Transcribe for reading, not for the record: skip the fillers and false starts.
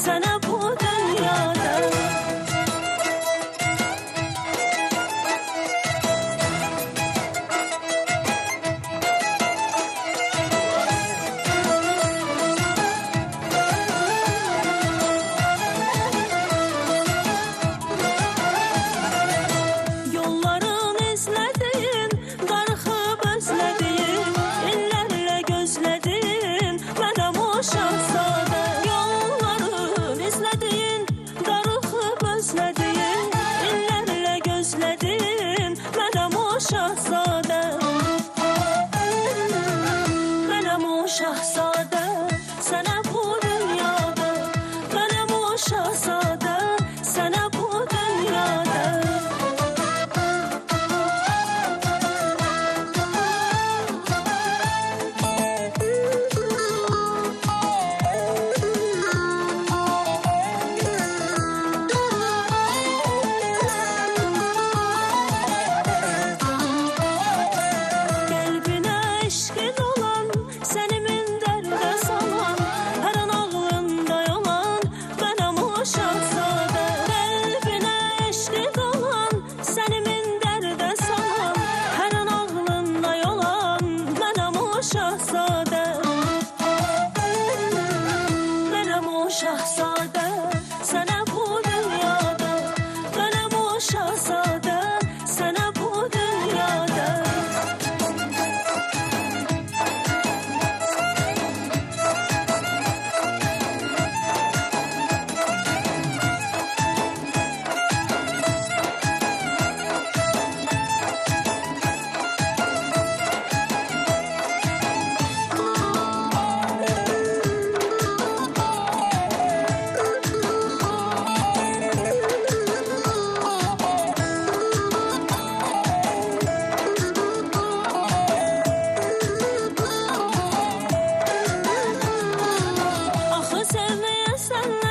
sana bu dünyada. Yolların izlediğin, darıxıb özlediğin, illərlə gözlediğin mənim o şahzadə. Yolların izlediğin, darıxıb özlediğin, illərlə gözlediğin mənim o şahzadə. Mənim o şahzadə, sənə bu dünyada. Mənim o şahzadə, sənə bu dünyada. Qəlbinə eşqin olan, səni min dərdə salan, hər an ağlında olan mənəm o şahzadə. Qəlbinə eşqin olan, səni min dərdə salan, hər an ağlında olan mənəm o şahzadə. Mənəm o şahzadə, sənə bu dünyada. Mənəm o şahzadə, sənə bu dünyada. Axı sevməyə sənlə